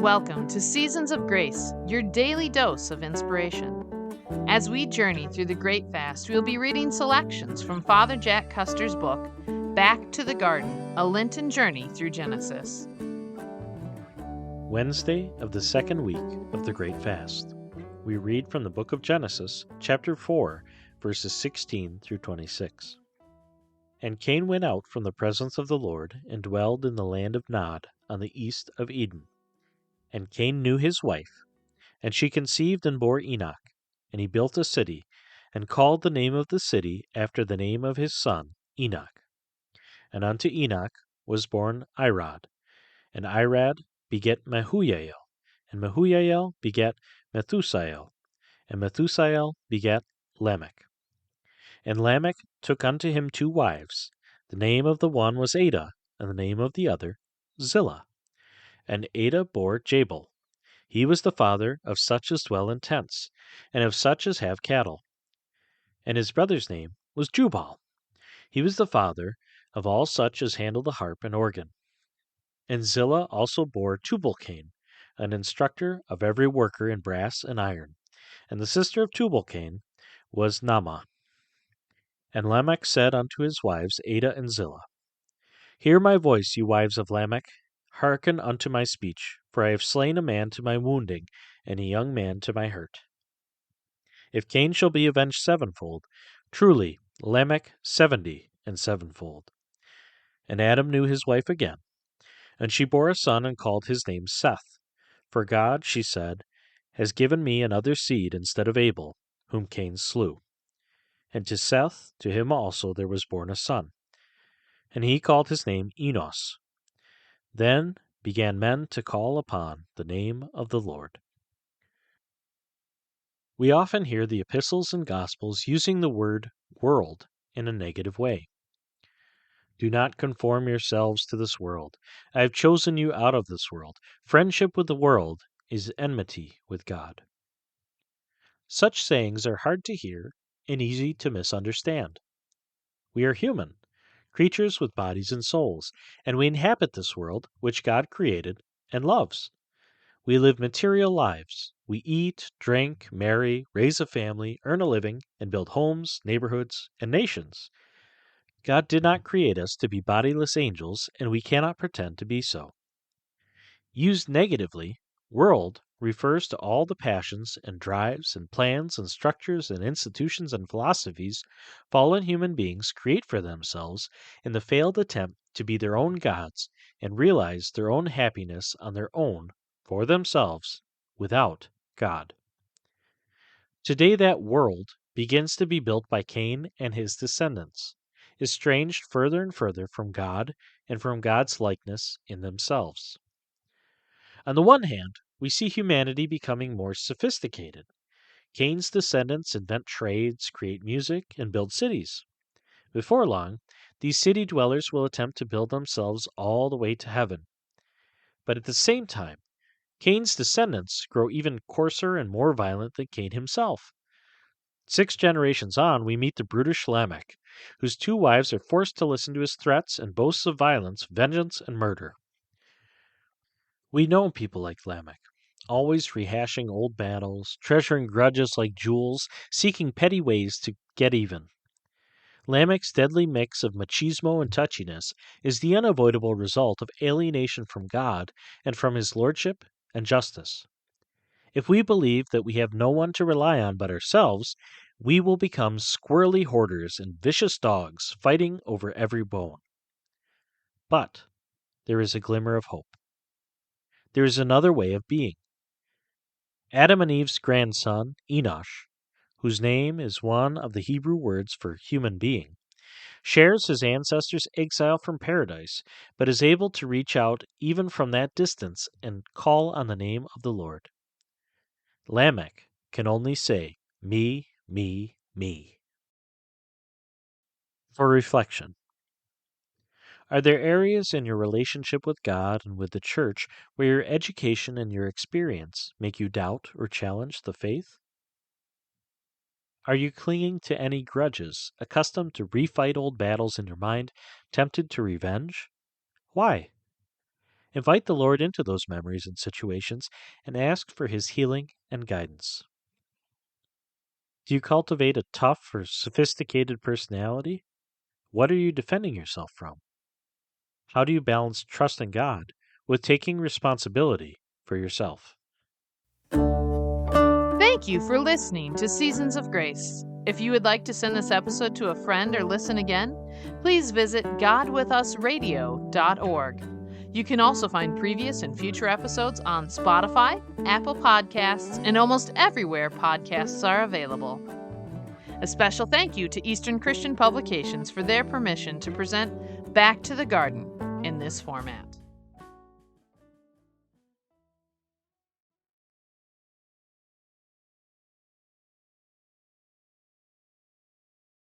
Welcome to Seasons of Grace, your daily dose of inspiration. As we journey through the Great Fast, we'll be reading selections from Father Jack Custer's book, Back to the Garden, a Lenten Journey Through Genesis. Wednesday of the second week of the Great Fast. We read from the book of Genesis, chapter 4, verses 16 through 26. And Cain went out from the presence of the Lord and dwelled in the land of Nod on the east of Eden. And Cain knew his wife, and she conceived and bore Enoch. And he built a city, and called the name of the city after the name of his son, Enoch. And unto Enoch was born Irad, and Irad begat Mehujael, and Mehujael begat Methusael, and Methusael begat Lamech. And Lamech took unto him two wives. The name of the one was Adah, and the name of the other Zillah. And Adah bore Jabal. He was the father of such as dwell in tents, and of such as have cattle. And his brother's name was Jubal. He was the father of all such as handle the harp and organ. And Zillah also bore Tubal-Cain, an instructor of every worker in brass and iron. And the sister of Tubal-Cain was Naamah. And Lamech said unto his wives Adah and Zillah, Hear my voice, you wives of Lamech. Hearken unto my speech, for I have slain a man to my wounding, and a young man to my hurt. If Cain shall be avenged sevenfold, truly Lamech 70 and sevenfold. And Adam knew his wife again, and she bore a son and called his name Seth. For God, she said, has given me another seed instead of Abel, whom Cain slew. And to Seth, to him also there was born a son, and he called his name Enos. Then began men to call upon the name of the Lord. We often hear the epistles and gospels using the word world in a negative way. Do not conform yourselves to this world. I have chosen you out of this world. Friendship with the world is enmity with God. Such sayings are hard to hear and easy to misunderstand. We are human, creatures with bodies and souls, and we inhabit this world which God created and loves. We live material lives. We eat, drink, marry, raise a family, earn a living, and build homes, neighborhoods, and nations. God did not create us to be bodiless angels, and we cannot pretend to be so. Used negatively, world refers to all the passions and drives and plans and structures and institutions and philosophies fallen human beings create for themselves in the failed attempt to be their own gods and realize their own happiness on their own, for themselves, without God. Today that world begins to be built by Cain and his descendants, estranged further and further from God and from God's likeness in themselves. On the one hand, we see humanity becoming more sophisticated. Cain's descendants invent trades, create music, and build cities. Before long, these city dwellers will attempt to build themselves all the way to heaven. But at the same time, Cain's descendants grow even coarser and more violent than Cain himself. 6 generations on, we meet the brutish Lamech, whose two wives are forced to listen to his threats and boasts of violence, vengeance, and murder. We know people like Lamech, always rehashing old battles, treasuring grudges like jewels, seeking petty ways to get even. Lamech's deadly mix of machismo and touchiness is the unavoidable result of alienation from God and from his lordship and justice. If we believe that we have no one to rely on but ourselves, we will become squirrely hoarders and vicious dogs fighting over every bone. But there is a glimmer of hope. There is another way of being. Adam and Eve's grandson, Enosh, whose name is one of the Hebrew words for human being, shares his ancestors' exile from paradise, but is able to reach out even from that distance and call on the name of the Lord. Lamech can only say, me, me, me. For reflection, are there areas in your relationship with God and with the church where your education and your experience make you doubt or challenge the faith? Are you clinging to any grudges, accustomed to refight old battles in your mind, tempted to revenge? Why? Invite the Lord into those memories and situations and ask for His healing and guidance. Do you cultivate a tough or sophisticated personality? What are you defending yourself from? How do you balance trusting God with taking responsibility for yourself? Thank you for listening to Seasons of Grace. If you would like to send this episode to a friend or listen again, please visit godwithusradio.org. You can also find previous and future episodes on Spotify, Apple Podcasts, and almost everywhere podcasts are available. A special thank you to Eastern Christian Publications for their permission to present Back to the Garden in this format.